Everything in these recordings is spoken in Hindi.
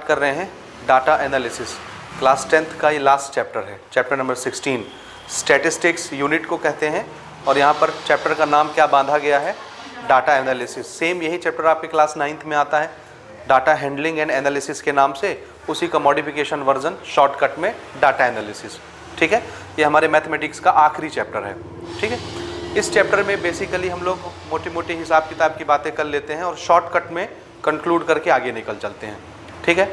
स्टार्ट कर रहे हैं डाटा एनालिसिस। क्लास 10th का ये लास्ट चैप्टर है, चैप्टर नंबर 16 स्टैटिस्टिक्स यूनिट को कहते हैं। और यहाँ पर चैप्टर का नाम क्या बांधा गया है, डाटा एनालिसिस। सेम यही चैप्टर आपके क्लास 9th में आता है, डाटा हैंडलिंग एंड एनालिसिस के नाम से, उसी का मॉडिफिकेशन वर्जन शॉर्टकट में डाटा एनालिसिस। ठीक है, ये हमारे मैथमेटिक्स का आखिरी चैप्टर है। ठीक है, इस चैप्टर में बेसिकली हम लोग मोटी मोटी हिसाब किताब की बातें कर लेते हैं और शॉर्टकट में कंक्लूड करके आगे निकल चलते हैं। ठीक है,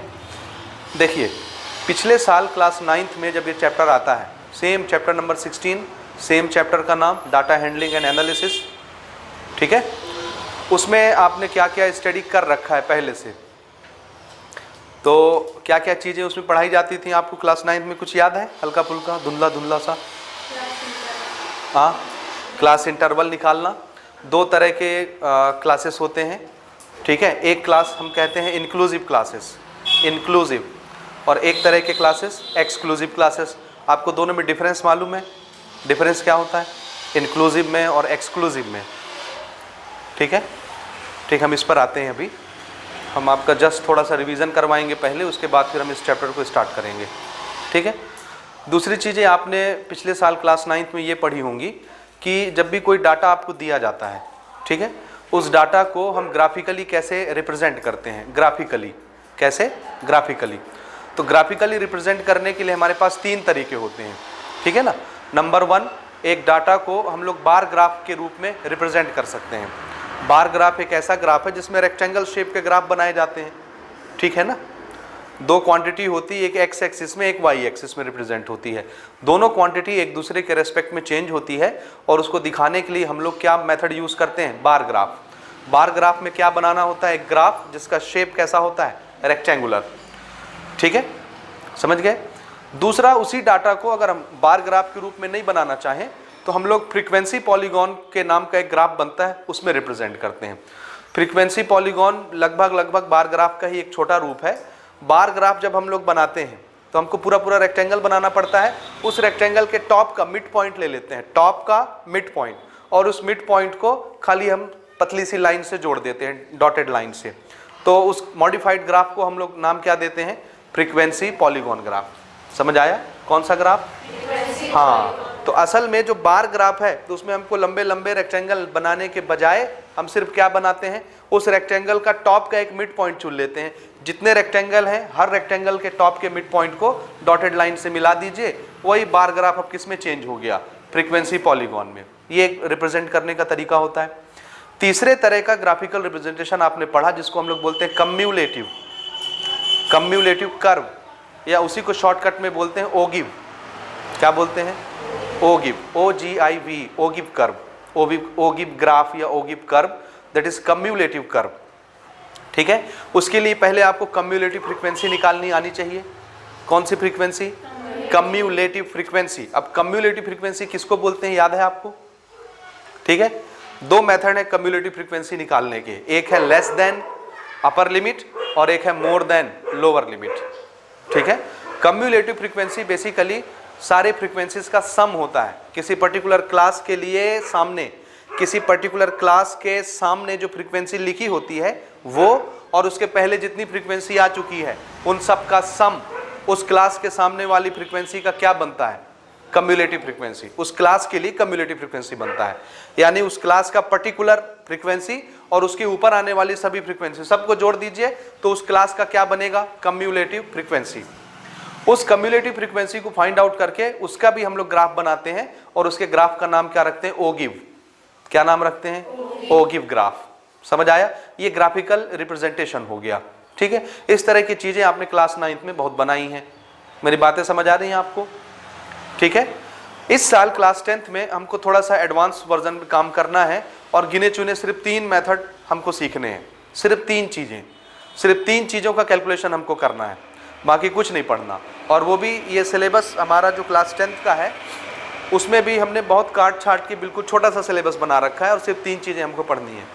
देखिए पिछले साल क्लास 9th में जब ये चैप्टर आता है, same chapter number 16, same chapter का नाम डाटा हैंडलिंग एंड एनालिसिस। ठीक है, उसमें आपने क्या क्या स्टडी कर रखा है पहले से, तो क्या क्या चीज़ें उसमें पढ़ाई जाती थी आपको क्लास 9th में, कुछ याद है? हल्का फुल्का धुंधला धुंधला सा। हाँ, क्लास इंटरवल निकालना। दो तरह के क्लासेस होते हैं। ठीक है, एक क्लास हम कहते हैं इंक्लूसिव क्लासेस, इंक्लूसिव, और एक तरह के क्लासेस एक्सक्लूसिव क्लासेस। आपको दोनों में डिफरेंस मालूम है? डिफरेंस क्या होता है इंक्लूसिव में और एक्सक्लूसिव में? ठीक है, ठीक, हम इस पर आते हैं। अभी हम आपका जस्ट थोड़ा सा रिवीजन करवाएंगे पहले, उसके बाद फिर हम इस चैप्टर को स्टार्ट करेंगे। ठीक है, दूसरी चीज़ें आपने पिछले साल क्लास 9th में ये पढ़ी होंगी कि जब भी कोई डाटा आपको दिया जाता है, ठीक है, उस डाटा को हम ग्राफिकली कैसे रिप्रेजेंट करते हैं। ग्राफिकली कैसे? ग्राफिकली। तो ग्राफिकली रिप्रेजेंट करने के लिए हमारे पास 3 तरीके होते हैं। ठीक है ना। नंबर 1, एक डाटा को हम लोग बार ग्राफ के रूप में रिप्रेजेंट कर सकते हैं। बार ग्राफ एक ऐसा ग्राफ है जिसमें रेक्टेंगल शेप के ग्राफ बनाए जाते हैं। ठीक है ना। 2 क्वांटिटी होती है, एक एक्स एक्सिस में, एक वाई एक्सिस में रिप्रेजेंट होती है। दोनों क्वांटिटी एक दूसरे के रेस्पेक्ट में चेंज होती है और उसको दिखाने के लिए हम लोग क्या मेथड यूज़ करते हैं? Bar graph. बार ग्राफ में क्या बनाना होता है? एक ग्राफ जिसका शेप कैसा होता है? रेक्टेंगुलर। ठीक है, समझ गए। दूसरा, उसी डाटा को अगर हम बार ग्राफ के रूप में नहीं बनाना चाहें तो हम लोग फ्रीक्वेंसी पॉलीगॉन के नाम का एक ग्राफ बनता है, उसमें रिप्रेजेंट करते हैं। फ्रीक्वेंसी पॉलीगॉन लगभग बार ग्राफ का ही एक छोटा रूप है। बार ग्राफ जब हम लोग बनाते हैं तो हमको पूरा रेक्टेंगल बनाना पड़ता है। उस रेक्टेंगल के टॉप का मिड पॉइंट ले लेते हैं, टॉप का मिड पॉइंट, और उस मिड पॉइंट को खाली हम पतली सी लाइन से जोड़ देते हैं, डॉटेड लाइन से। तो उस मॉडिफाइड ग्राफ को हम लोग नाम क्या देते हैं? Frequency polygon graph. समझ आया? कौन सा ग्राफ? हाँ, तो असल में जो बार ग्राफ है तो उसमें हमको लंबे लंबे रेक्टेंगल बनाने के बजाय हम सिर्फ क्या बनाते हैं? उस रेक्टेंगल का टॉप का एक मिड पॉइंट चुन लेते हैं। जितने रेक्टेंगल हैं, हर रेक्टेंगल के टॉप के मिड पॉइंट को डॉटेड लाइन से मिला दीजिए। वही बार ग्राफ अब किस में चेंज हो गया? फ्रीक्वेंसी पॉलीगॉन में। ये एक रिप्रेजेंट करने का तरीका होता है। तीसरे तरह का ग्राफिकल रिप्रेजेंटेशन आपने पढ़ा जिसको हम लोग बोलते हैं कम्यूलेटिव, कम्यूलेटिव कर्व, या उसी को शॉर्टकट में बोलते हैं ओगिव। क्या बोलते हैं? Ogive, OGIV, ogive curve, ogive graph या ogive curve, that is cumulative curve. ठीक है, उसके लिए पहले आपको कम्यूलेटिव फ्रीक्वेंसी निकालनी आनी चाहिए। कौन सी फ्रीक्वेंसी? Cumulative frequency. अब कम्यूलेटिव फ्रीक्वेंसी किसको बोलते हैं, याद है आपको? ठीक है, 2 मेथड है कम्यूलेटिव फ्रीक्वेंसी निकालने के, एक है लेस देन अपर लिमिट और एक है मोर देन लोअर लिमिट। ठीक है, कम्यूलेटिव फ्रीक्वेंसी बेसिकली सारे फ्रीक्वेंसीज का सम होता है। किसी पर्टिकुलर क्लास के लिए सामने, किसी पर्टिकुलर क्लास के सामने जो फ्रीक्वेंसी लिखी होती है वो, और उसके पहले जितनी फ्रीक्वेंसी आ चुकी है उन सब का सम उस क्लास के सामने वाली फ्रीक्वेंसी का क्या बनता है? Cumulative frequency. उस क्लास के लिए कम्यूलेटिव फ्रीक्वेंसी बनता है, यानी उस क्लास का पर्टिकुलर फ्रीक्वेंसी और उसके ऊपर आने वाली सभी फ्रीक्वेंसी सबको जोड़ दीजिए तो उस क्लास का क्या बनेगा? Cumulative frequency. उस कम्यूलेटिव फ्रीक्वेंसी को फाइंड आउट करके उसका भी हम लोग ग्राफ बनाते हैं और उसके ग्राफ का नाम क्या रखते हैं? ओगिव। क्या नाम रखते हैं? ओगिव ग्राफ। समझ आया? ये ग्राफिकल रिप्रेजेंटेशन हो गया। ठीक है, इस तरह की चीजें आपने क्लास 9th में बहुत बनाई हैं। मेरी बातें समझ आ रही हैं आपको? ठीक है, इस साल क्लास 10th में हमको थोड़ा सा एडवांस वर्जन में काम करना है और गिने चुने सिर्फ 3 मेथड हमको सीखने हैं। सिर्फ 3 चीजें, सिर्फ 3 चीजों का कैलकुलेशन हमको करना है, बाकी कुछ नहीं पढ़ना। और वो भी ये सिलेबस हमारा जो क्लास 10th का है उसमें भी हमने बहुत काट छाट के बिल्कुल छोटा सा सिलेबस बना रखा है और सिर्फ 3 चीज़ें हमको पढ़नी है।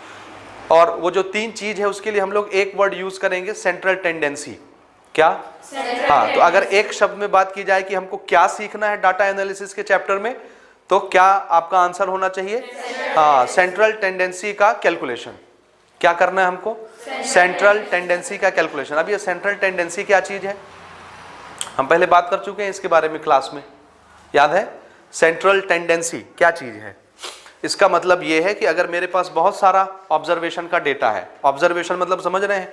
और वो जो 3 चीज़ है उसके लिए हम लोग एक वर्ड यूज़ करेंगे, सेंट्रल टेंडेंसी। क्या? हाँ, तो अगर एक शब्द में बात की जाए कि हमको क्या सीखना है डाटा एनालिसिस के चैप्टर में, तो क्या आपका आंसर होना चाहिए? हाँ, सेंट्रल टेंडेंसी का कैलकुलेशन। क्या करना है हमको? सेंट्रल टेंडेंसी का कैलकुलेशन। अब ये सेंट्रल टेंडेंसी क्या चीज है? हम पहले बात कर चुके हैं इसके बारे में क्लास में, याद है? सेंट्रल टेंडेंसी क्या चीज है? इसका मतलब ये है कि अगर मेरे पास बहुत सारा ऑब्जर्वेशन का डेटा है, ऑब्जर्वेशन मतलब समझ रहे हैं?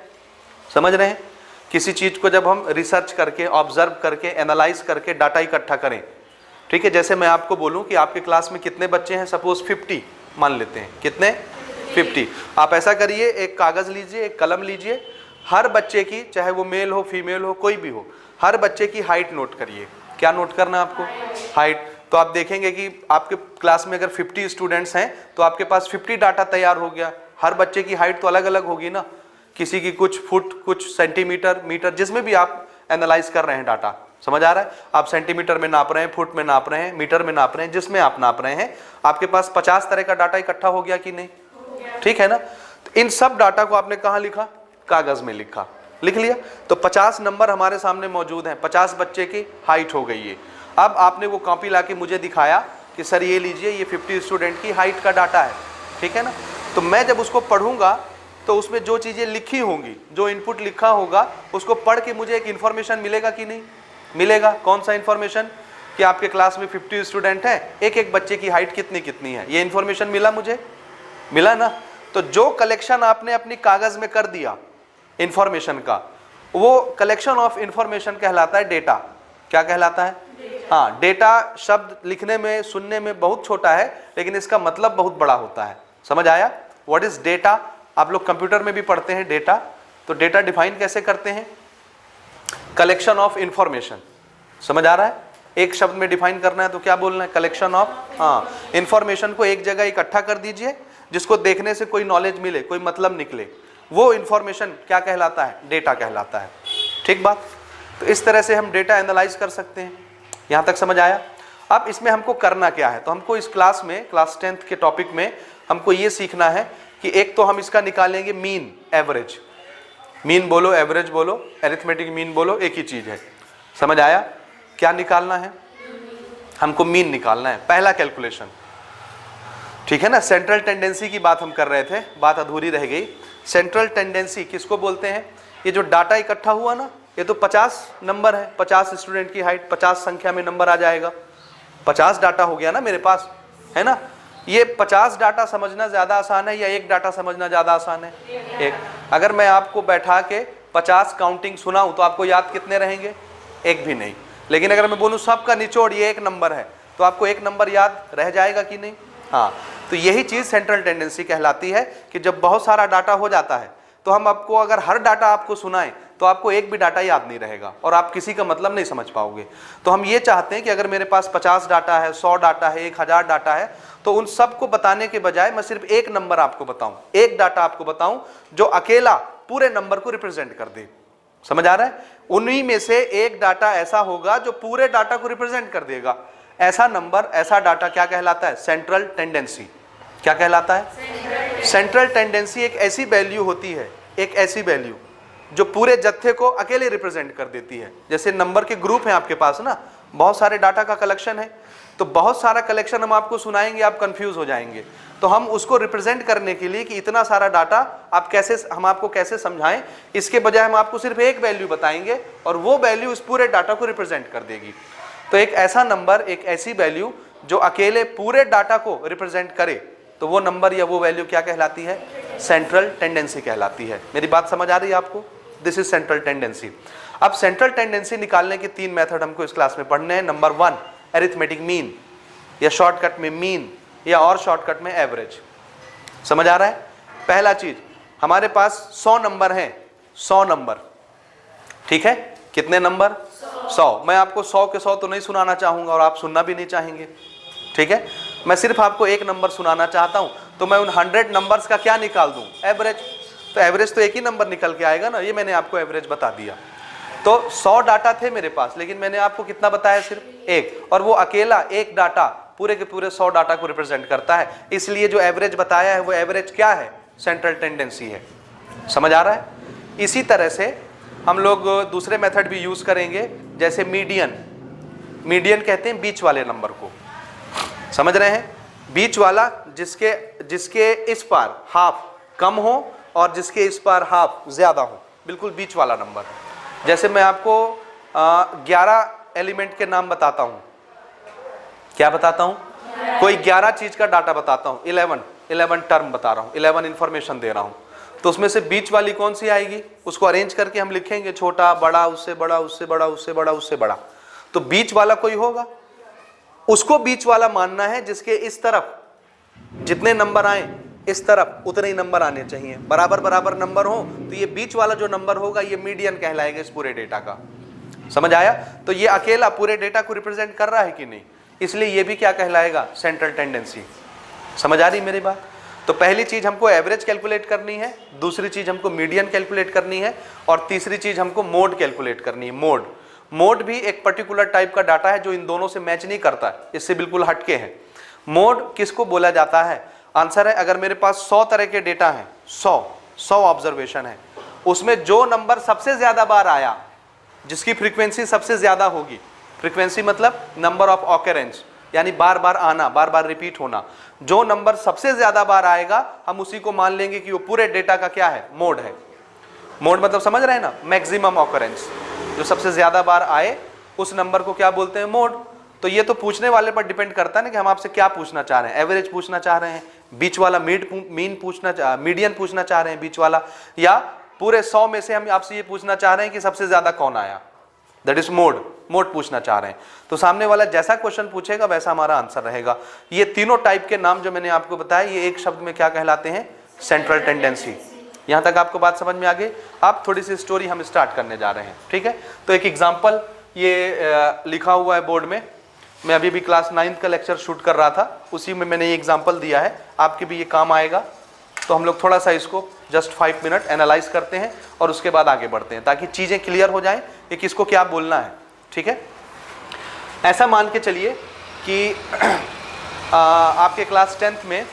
समझ रहे हैं? किसी चीज को जब हम रिसर्च करके, ऑब्जर्व करके, एनालाइज करके डाटा इकट्ठा करें, ठीक है? जैसे मैं आपको बोलूं कि आपके क्लास में कितने बच्चे हैं, सपोज 50 मान लेते हैं। कितने? 50। आप ऐसा करिए, एक कागज लीजिए, एक कलम लीजिए, हर बच्चे की, चाहे वो मेल हो फीमेल हो कोई भी हो, हर बच्चे की हाइट नोट करिए। क्या नोट करना है आपको? हाइट। तो आप देखेंगे कि आपके क्लास में अगर 50 स्टूडेंट्स हैं तो आपके पास 50 डाटा तैयार हो गया। हर बच्चे की हाइट तो अलग अलग होगी ना, किसी की कुछ फुट, कुछ सेंटीमीटर, मीटर, जिसमें भी आप एनालाइज कर रहे हैं डाटा। समझ आ रहा है? आप सेंटीमीटर में नाप रहे हैं, फुट में नाप रहे हैं, मीटर में नाप रहे हैं, जिसमें आप नाप रहे हैं, आपके पास 50 तरह का डाटा इकट्ठा हो गया कि नहीं? ठीक है ना? तो इन सब डाटा को आपने कहाँ लिखा? कागज में लिखा। लिख लिया? तो 50 नंबर हमारे सामने मौजूद हैं, 50 बच्चे की हाइट हो गई है। अब आपने वो कॉपी लाके मुझे दिखाया कि सर ये लीजिए, ये 50 स्टूडेंट की हाइट का डाटा है, ठीक है ना? तो मैं जब उसको पढ़ूंगा तो उसमें जो चीज़ें लिखी होंगी, जो इनपुट लिखा होगा, उसको पढ़ के मुझे एक इन्फॉर्मेशन मिलेगा कि नहीं? मिलेगा। कौन सा इन्फॉर्मेशन? कि आपके क्लास में 50 स्टूडेंट हैं, एक एक बच्चे की हाइट कितनी कितनी है, ये इन्फॉर्मेशन मिला मुझे? मिला ना? तो जो कलेक्शन आपने अपनी कागज में कर दिया इंफॉर्मेशन का, वो कलेक्शन ऑफ इंफॉर्मेशन कहलाता है डेटा। क्या कहलाता है? हाँ, डेटा शब्द लिखने में, सुनने में बहुत छोटा है, लेकिन इसका मतलब बहुत बड़ा होता है। समझ आया? What is data? आप लोग कंप्यूटर में भी पढ़ते हैं डेटा। तो डेटा डिफाइन कैसे करते हैं? Collection of information. समझ आ रहा है? एक शब्द में डिफाइन करना है तो क्या बोलना है? कलेक्शन ऑफ, हाँ, इंफॉर्मेशन को एक जगह इकट्ठा कर दीजिए, जिसको देखने से कोई नॉलेज मिले, कोई मतलब निकले, वो इंफॉर्मेशन क्या कहलाता है? डेटा कहलाता है। ठीक बात? तो इस तरह से हम डेटा एनालाइज कर सकते हैं। यहाँ तक समझ आया? अब इसमें हमको करना क्या है? तो हमको इस क्लास में, क्लास 10th के टॉपिक में हमको ये सीखना है कि एक तो हम इसका निकालेंगे मीन, एवरेज। मीन बोलो, एवरेज बोलो, अरिथमेटिक मीन बोलो, एक ही चीज है। समझ आया? क्या निकालना है? हमको मीन निकालना है, पहला कैलकुलेशन। ठीक है ना? सेंट्रल टेंडेंसी की बात हम कर रहे थे, बात अधूरी रह गई। सेंट्रल टेंडेंसी किसको बोलते हैं? ये जो डाटा इकट्ठा हुआ ना, ये तो 50 नंबर है, 50 स्टूडेंट की हाइट, 50 संख्या में नंबर आ जाएगा। 50 डाटा हो गया ना मेरे पास, है ना? ये 50 डाटा समझना ज्यादा आसान है या एक डाटा समझना ज्यादा आसान है? एक। अगर मैं आपको बैठा के 50 काउंटिंग सुनाऊं तो आपको याद कितने रहेंगे? एक भी नहीं। लेकिन अगर मैं बोलूं सबका निचोड़ ये एक नंबर है, तो आपको एक नंबर याद रह जाएगा कि नहीं? हाँ। तो यही चीज सेंट्रल टेंडेंसी कहलाती है कि जब बहुत सारा डाटा हो जाता है तो हम आपको, अगर हर डाटा आपको सुनाएं तो आपको एक भी डाटा याद नहीं रहेगा और आप किसी का मतलब नहीं समझ पाओगे। तो हम ये चाहते हैं कि अगर मेरे पास 50 डाटा है, 100 डाटा है, 1000 डाटा है, तो उन सबको बताने के बजाय मैं सिर्फ एक नंबर आपको बताऊं, एक डाटा आपको बताऊं जो अकेला पूरे नंबर को रिप्रेजेंट कर दे। समझ आ रहा है? उन्हीं में से एक डाटा ऐसा होगा जो पूरे डाटा को रिप्रेजेंट कर देगा। ऐसा नंबर, ऐसा डाटा क्या कहलाता है? Central tendency. क्या कहलाता है? सेंट्रल टेंडेंसी एक ऐसी वैल्यू होती है, एक ऐसी वैल्यू जो पूरे जत्थे को अकेले रिप्रेजेंट कर देती है। जैसे नंबर के ग्रुप हैं आपके पास ना, बहुत सारे डाटा का कलेक्शन है, तो बहुत सारा कलेक्शन हम आपको सुनाएंगे, आप कंफ्यूज हो जाएंगे। तो हम उसको रिप्रेजेंट करने के लिए कि इतना सारा डाटा आप कैसे, हम आपको कैसे समझाएं, इसके बजाय हम आपको सिर्फ एक वैल्यू बताएंगे और वो वैल्यू इस पूरे डाटा को रिप्रेजेंट कर देगी। तो एक ऐसा नंबर, एक ऐसी वैल्यू जो अकेले पूरे डाटा को रिप्रेजेंट करे, तो वो नंबर या वो वैल्यू क्या कहलाती है? सेंट्रल टेंडेंसी कहलाती है। मेरी बात समझ आ रही है आपको? This is central tendency. अब सेंट्रल टेंडेंसी निकालने के 3 मेथड हमको इस क्लास में पढ़ने हैं। नंबर 1 अरिथमेटिक मीन, या शॉर्टकट में मीन, या और शॉर्टकट में एवरेज। समझ आ रहा है? पहला चीज, हमारे पास 100 नंबर हैं, 100 नंबर। ठीक है? कितने नंबर? 100। मैं आपको 100 के 100 तो नहीं सुनाना चाहूंगा और आप सुनना भी नहीं चाहेंगे। ठीक है? मैं सिर्फ आपको एक नंबर सुनाना चाहता हूं, तो मैं उन 100 नंबर्स का क्या निकाल दूं? एवरेज। तो एवरेज तो एक ही नंबर निकल के आएगा ना, ये मैंने आपको एवरेज बता दिया। तो 100 डाटा थे मेरे पास, लेकिन मैंने आपको कितना बताया? सिर्फ एक। और वो अकेला एक डाटा पूरे के पूरे 100 डाटा को रिप्रेजेंट करता है, इसलिए जो एवरेज बताया है वो एवरेज क्या है? सेंट्रल टेंडेंसी है। समझ आ रहा है? इसी तरह से हम लोग दूसरे मेथड भी यूज करेंगे, जैसे मीडियन। मीडियन कहते हैं बीच वाले नंबर को। समझ रहे हैं? बीच वाला जिसके इस पार हाफ कम हो और जिसके इस पर हाफ ज़्यादा हो, बिल्कुल बीच वाला नंबर। जैसे मैं आपको 11 एलिमेंट के नाम बताता हूँ, क्या बताता हूँ, कोई 11 चीज़ का डाटा बताता हूँ, 11 टर्म बता रहा हूँ, 11 इंफॉर्मेशन दे रहा हूँ, तो उसमें से बीच वाली कौन सी आएगी, उसको अरेंज करके हम लिखेंगे, छोटा बड़ा, उससे बड़ा, उससे बड़ा, उससे बड़ा, उससे बड़ा। तो बीच वाला कोई होगा, उसको बीच वाला मानना है जिसके इस तरफ जितने नंबर आए इस तरफ उतने ही नंबर आने चाहिए, बराबर बराबर नंबर हो, तो ये बीच वाला जो नंबर होगा ये मीडियन कहलाएगा इस पूरे डेटा का। समझ आया? तो ये अकेला पूरे डेटा को रिप्रेजेंट कर रहा है कि नहीं, इसलिए ये भी क्या कहलाएगा, सेंट्रल टेंडेंसी। समझ आ रही मेरी बात? तो पहली चीज हमको एवरेज कैलकुलेट करनी है, दूसरी चीज हमको मीडियन कैलकुलेट करनी है, और तीसरी चीज हमको मोड कैलकुलेट करनी है। मोड भी एक पर्टिकुलर टाइप का डाटा है जो इन दोनों से मैच नहीं करता है, इससे बिल्कुल हटके है। मोड किसको बोला जाता है? आंसर है, अगर मेरे पास 100 तरह के डेटा हैं, 100 ऑब्जर्वेशन है, उसमें जो नंबर सबसे ज्यादा बार आया, जिसकी फ्रीक्वेंसी सबसे ज्यादा होगी, फ्रीक्वेंसी मतलब नंबर ऑफ ऑकरेंस, यानी बार बार आना, बार बार रिपीट होना, जो नंबर सबसे ज्यादा बार आएगा हम उसी को मान लेंगे कि वो पूरे डेटा का क्या है, मोड है। मोड मतलब समझ रहे हैं ना, मैक्सिमम ऑकरेंस, जो सबसे ज्यादा बार आए उस नंबर को क्या बोलते हैं, मोड। तो ये तो पूछने वाले पर डिपेंड करता है ना कि हम आपसे क्या पूछना चाह रहे हैं, एवरेज पूछना चाह रहे हैं, बीच वाला मीडियन पूछना चाह रहे हैं बीच वाला, या पूरे 100 में से हम आपसे ये पूछना चाह रहे हैं कि सबसे ज्यादा कौन आया, दैट इज मोड पूछना चाह रहे हैं। तो सामने वाला जैसा क्वेश्चन पूछेगा वैसा हमारा आंसर रहेगा। ये तीनों टाइप के नाम जो मैंने आपको बताया ये एक शब्द में क्या कहलाते हैं, सेंट्रल टेंडेंसी। यहां तक आपको बात समझ में आ गई? अब थोड़ी सी स्टोरी हम स्टार्ट करने जा रहे हैं, ठीक है? तो एक एग्जाम्पल ये लिखा हुआ है बोर्ड में, मैं अभी भी क्लास 9th का लेक्चर शूट कर रहा था, उसी में मैंने ये एग्जाम्पल दिया है, आपके भी ये काम आएगा। तो हम लोग थोड़ा सा इसको जस्ट 5 मिनट एनालाइज करते हैं और उसके बाद आगे बढ़ते हैं, ताकि चीज़ें क्लियर हो जाएं कि किसको क्या बोलना है, ठीक है? ऐसा मान के चलिए कि आपके क्लास 10th में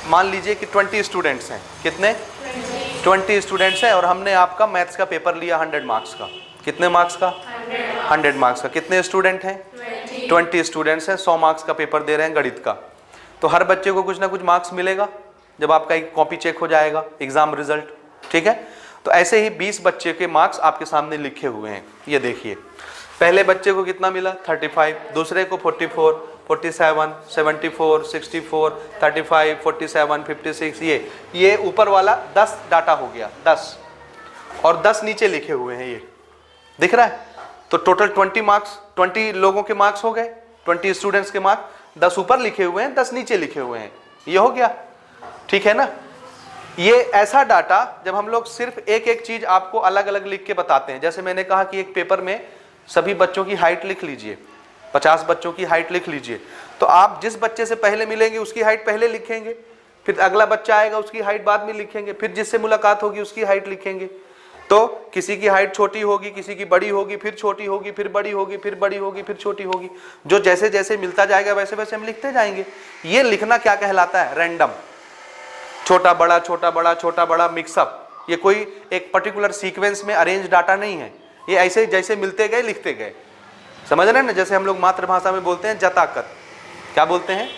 मान लीजिए कि 20 स्टूडेंट्स हैं। कितने? 20 स्टूडेंट्स हैं, और हमने आपका मैथ्स का पेपर लिया 100 मार्क्स का। कितने मार्क्स का? 100 मार्क्स का। कितने स्टूडेंट हैं? 20 स्टूडेंट्स हैं, 100 मार्क्स का पेपर दे रहे हैं गणित का। तो हर बच्चे को कुछ ना कुछ मार्क्स मिलेगा जब आपका एक कॉपी चेक हो जाएगा, एग्जाम रिजल्ट, ठीक है? तो ऐसे ही 20 बच्चे के मार्क्स आपके सामने लिखे हुए हैं, ये देखिए। पहले बच्चे को कितना मिला? 35, दूसरे को 44, 47, 74, 64, 35, 47, 56, ये ऊपर वाला 10 डाटा हो गया, 10, और 10 नीचे लिखे हुए हैं, ये दिख रहा है? तो टोटल 20 मार्क्स, 20 लोगों के मार्क्स हो गए, 20 स्टूडेंट्स के मार्क्स, 10 ऊपर लिखे हुए हैं, 10 नीचे लिखे हुए हैं, ये हो गया, ठीक है ना? ये ऐसा डाटा जब हम लोग सिर्फ एक एक चीज आपको अलग अलग लिख के बताते हैं, जैसे मैंने कहा कि एक पेपर में सभी बच्चों की हाइट लिख लीजिए, 50 बच्चों की हाइट लिख लीजिए, तो आप जिस बच्चे से पहले मिलेंगे उसकी हाइट पहले लिखेंगे, फिर अगला बच्चा आएगा उसकी हाइट बाद में लिखेंगे, फिर जिससे मुलाकात होगी उसकी हाइट लिखेंगे। तो किसी की हाइट छोटी होगी, किसी की बड़ी होगी, फिर छोटी होगी, फिर बड़ी होगी, फिर बड़ी होगी, फिर छोटी होगी, जो जैसे जैसे मिलता जाएगा वैसे वैसे हम लिखते जाएंगे। ये लिखना क्या कहलाता है? रैंडम, छोटा बड़ा छोटा बड़ा छोटा बड़ा मिक्सअप। ये कोई एक पर्टिकुलर सीक्वेंस में अरेंज डाटा नहीं है, ये ऐसे जैसे मिलते गए लिखते गए। समझ रहे हैं ना? जैसे हम लोग मातृभाषा में बोलते हैं जताकत, क्या बोलते हैं?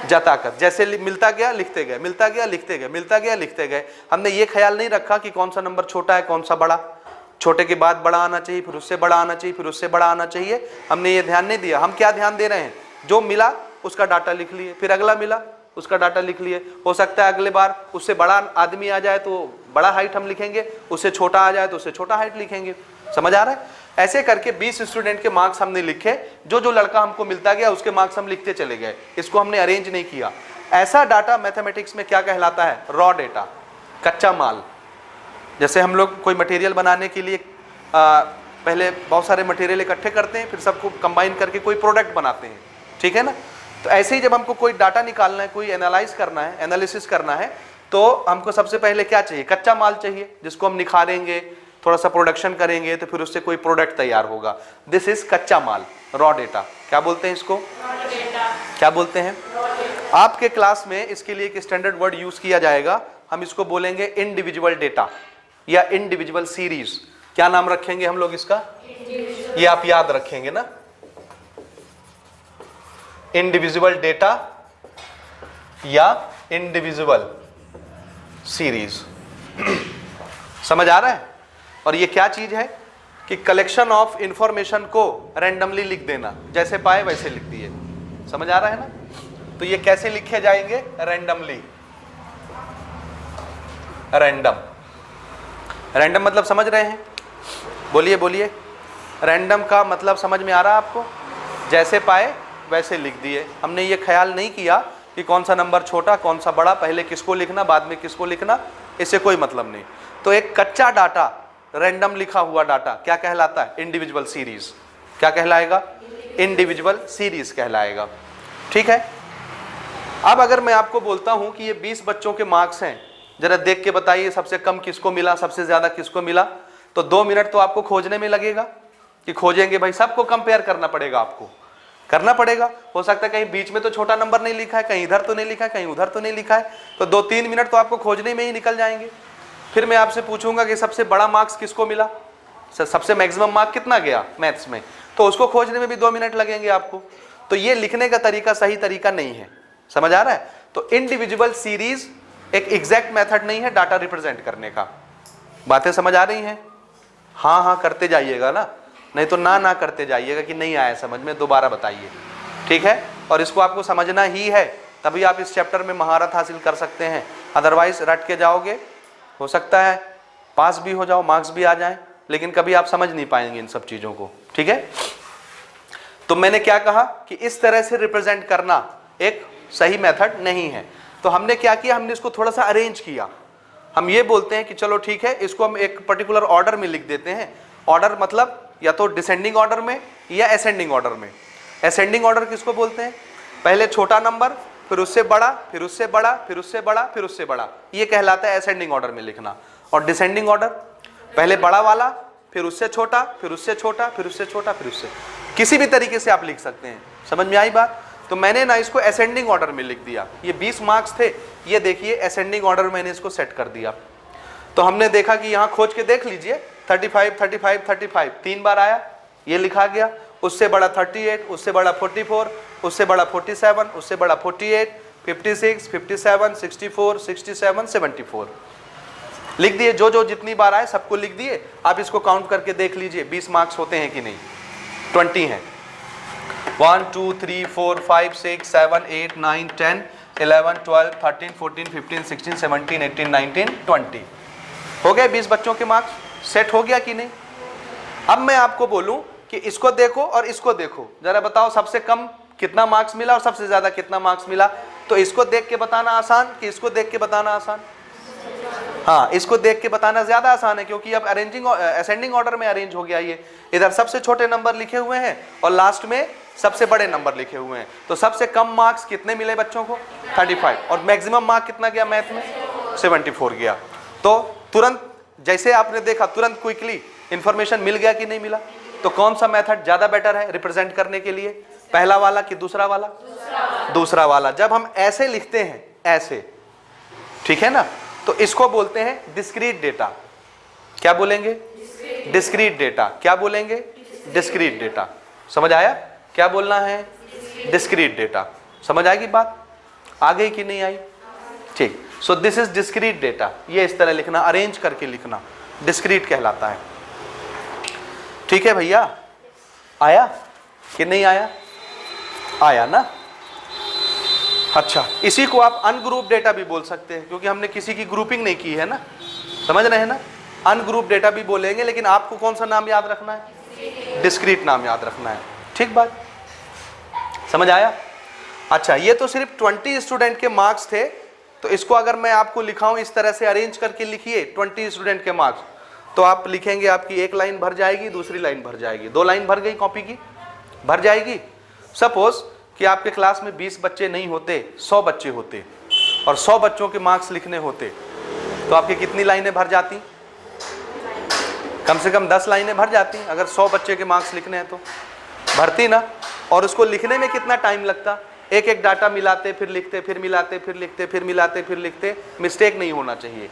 जताकत। जैसे मिलता गया लिखते गए, मिलता गया लिखते गए, मिलता गया लिखते गए। हमने ये ख्याल नहीं रखा कि कौन सा नंबर छोटा है कौन सा बड़ा, छोटे के बाद बड़ा आना चाहिए, फिर उससे बड़ा आना चाहिए, फिर उससे बड़ा आना चाहिए, हमने ये ध्यान नहीं दिया। हम क्या ध्यान दे रहे हैं? जो मिला उसका डाटा लिख लिए, फिर अगला मिला उसका डाटा लिख लिए। हो सकता है अगले बार उससे बड़ा आदमी आ जाए तो बड़ा हाइट हम लिखेंगे, उससे छोटा आ जाए तो उससे छोटा हाइट लिखेंगे। समझ आ रहा है? ऐसे करके 20 स्टूडेंट के मार्क्स हमने लिखे, जो जो लड़का हमको मिलता गया उसके मार्क्स हम लिखते चले गए, इसको हमने अरेंज नहीं किया। ऐसा डाटा मैथमेटिक्स में क्या कहलाता है? रॉ डेटा, कच्चा माल। जैसे हम लोग कोई मटेरियल बनाने के लिए पहले बहुत सारे मटेरियल इकट्ठे करते हैं, फिर सबको कंबाइन करके कोई प्रोडक्ट बनाते हैं, ठीक है ना? तो ऐसे ही जब हमको कोई डाटा निकालना है, कोई एनालाइज करना है, एनालिसिस करना है, तो हमको सबसे पहले क्या चाहिए? कच्चा माल चाहिए, जिसको हम निखारेंगे, थोड़ा सा प्रोडक्शन करेंगे, तो फिर उससे कोई प्रोडक्ट तैयार होगा। दिस इज कच्चा माल, रॉ डेटा। क्या बोलते हैं इसको? क्या बोलते हैं? आपके क्लास में इसके लिए एक स्टैंडर्ड वर्ड यूज किया जाएगा, हम इसको बोलेंगे इंडिविजुअल डेटा या इंडिविजुअल सीरीज। क्या नाम रखेंगे हम लोग इसका? ये आप याद रखेंगे ना, इंडिविजुअल डेटा या इंडिविजुअल सीरीज। समझ आ रहा है? और ये क्या चीज है कि कलेक्शन ऑफ इंफॉर्मेशन को रैंडमली लिख देना, जैसे पाए वैसे लिख दिए। समझ आ रहा है ना? तो ये कैसे लिखे जाएंगे? रैंडमली। रैंडम, रैंडम मतलब समझ रहे हैं? बोलिए बोलिए। रैंडम का मतलब समझ में आ रहा है आपको? जैसे पाए वैसे लिख दिए। हमने ये ख्याल नहीं किया कि कौन सा नंबर छोटा कौन सा बड़ा, पहले किसको लिखना बाद में किसको लिखना, इससे कोई मतलब नहीं। तो एक कच्चा डाटा, रैंडम लिखा हुआ डाटा क्या कहलाता है? Individual series. क्या कहलाएगा? इंडिविजुअल सीरीज कहलाएगा। ठीक है। अब अगर मैं आपको बोलता हूं कि ये 20 बच्चों के मार्क्स हैं, जरा देख के बताइए सबसे कम किसको मिला, सबसे ज्यादा किसको मिला, तो 2 मिनट तो आपको खोजने में लगेगा कि खोजेंगे भाई, सबको कंपेयर करना पड़ेगा, आपको करना पड़ेगा। हो सकता है कहीं बीच में तो छोटा नंबर नहीं लिखा है, कहीं इधर तो नहीं लिखा है, कहीं उधर तो नहीं लिखा है, तो 2-3 मिनट तो आपको खोजने में ही निकल जाएंगे। फिर मैं आपसे पूछूंगा कि सबसे बड़ा मार्क्स किसको मिला, सबसे मैक्सिमम मार्क कितना गया मैथ्स में, तो उसको खोजने में भी 2 मिनट लगेंगे आपको। तो ये लिखने का तरीका सही तरीका नहीं है। समझ आ रहा है? तो इंडिविजुअल सीरीज एक एग्जैक्ट मेथड नहीं है डाटा रिप्रेजेंट करने का। बातें समझ आ रही हैं? हाँ हाँ करते जाइएगा ना, नहीं तो ना करते जाइएगा कि नहीं आया समझ में, दोबारा बताइए। ठीक है? और इसको आपको समझना ही है, तभी आप इस चैप्टर में महारत हासिल कर सकते हैं। अदरवाइज रट के जाओगे, हो सकता है पास भी हो जाओ, मार्क्स भी आ जाएं, लेकिन कभी आप समझ नहीं पाएंगे इन सब चीज़ों को। ठीक है? तो मैंने क्या कहा कि इस तरह से रिप्रेजेंट करना एक सही मेथड नहीं है। तो हमने क्या किया, हमने इसको थोड़ा सा अरेंज किया। हम ये बोलते हैं कि चलो ठीक है, इसको हम एक पर्टिकुलर ऑर्डर में लिख देते हैं। ऑर्डर मतलब या तो डिसेंडिंग ऑर्डर में या असेंडिंग ऑर्डर में। असेंडिंग ऑर्डर किसको बोलते हैं? पहले छोटा नंबर, फिर उससे बड़ा, फिर उससे बड़ा, फिर उससे बड़ा, फिर उससे बड़ा, ये कहलाता है असेंडिंग ऑर्डर में लिखना। और डिसेंडिंग ऑर्डर पहले बड़ा वाला, फिर उससे छोटा, फिर उससे छोटा, फिर उससे छोटा, फिर उससे, किसी भी तरीके से आप लिख सकते हैं। समझ में आई बात? तो मैंने ना इसको असेंडिंग ऑर्डर में लिख दिया। ये 20 मार्क्स थे, ये देखिए असेंडिंग ऑर्डर में मैंने इसको सेट कर दिया। तो हमने देखा कि यहाँ खोज के देख लीजिए, 35 35 35 3 बार आया, ये लिखा गया। उससे बड़ा 38, उससे बड़ा 44, उससे बड़ा 47, उससे बड़ा 48, 56, 57, 64, 67, 74 लिख दिए। जो जो जितनी बार आए सबको लिख दिए। आप इसको काउंट करके देख लीजिए 20 मार्क्स होते हैं कि नहीं। 20 हैं। 1 2 3 4 5 6 7 8 9 10 11 12 13 14 15 16 17 18 19 20 हो गए 20 बच्चों के मार्क्स। सेट हो गया कि नहीं? अब मैं आपको बोलूं कि इसको देखो और इसको देखो, जरा बताओ सबसे कम कितना मार्क्स मिला और सबसे ज्यादा कितना मार्क्स मिला। तो इसको देख के बताना आसान कि इसको देख के बताना आसान? हाँ, इसको देख के बताना ज्यादा आसान है, क्योंकि अब असेंडिंग ऑर्डर में अरेंज हो गया। ये इधर सबसे छोटे नंबर लिखे हुए हैं और लास्ट में सबसे बड़े नंबर लिखे हुए हैं। तो सबसे कम मार्क्स कितने मिले बच्चों को? 35। और मैक्सिमम मार्क कितना गया मैथ में? 74 गया। तो तुरंत जैसे आपने देखा, तुरंत क्विकली इंफॉर्मेशन मिल गया कि नहीं मिला? तो कौन सा मेथड ज्यादा बेटर है रिप्रेजेंट करने के लिए, पहला वाला कि दूसरा वाला? दूसरा वाला। जब हम ऐसे लिखते हैं, ऐसे, ठीक है ना, तो इसको बोलते हैं डिस्क्रीट डेटा। क्या बोलेंगे? Discrete data. क्या बोलेंगे? Discrete data. समझ आया क्या बोलना है? Discrete data. समझ आएगी बात? आ गई कि नहीं आई? ठीक। So this is discrete data. ये इस तरह लिखना, अरेंज करके लिखना, डिस्क्रीट कहलाता है। ठीक है भैया? आया कि नहीं आया? आया ना? अच्छा, इसी को आप अनग्रुप डेटा भी बोल सकते हैं, क्योंकि हमने किसी की ग्रुपिंग नहीं की है ना। समझ रहे हैं ना? अनग्रुप डेटा भी बोलेंगे, लेकिन आपको कौन सा नाम याद रखना है? डिस्क्रीट नाम याद रखना है। ठीक बात? समझ आया? अच्छा, ये तो सिर्फ 20 स्टूडेंट के मार्क्स थे। तो इसको अगर मैं आपको लिखाऊं इस तरह से, अरेंज करके लिखिए 20 स्टूडेंट के मार्क्स, तो आप लिखेंगे, आपकी एक लाइन भर जाएगी, दूसरी लाइन भर जाएगी, 2 लाइन भर गई कॉपी की, भर जाएगी। सपोज कि आपके क्लास में 20 बच्चे नहीं होते, 100 बच्चे होते और 100 बच्चों के मार्क्स लिखने होते, तो आपकी कितनी लाइनें भर जाती? कम से कम 10 लाइनें भर जाती। अगर 100 बच्चे के मार्क्स लिखने हैं तो भरती ना। और उसको लिखने में कितना टाइम लगता? एक एक डाटा मिलाते, फिर लिखते, फिर मिलाते, फिर लिखते, फिर मिलाते, फिर लिखते, मिस्टेक नहीं होना चाहिए।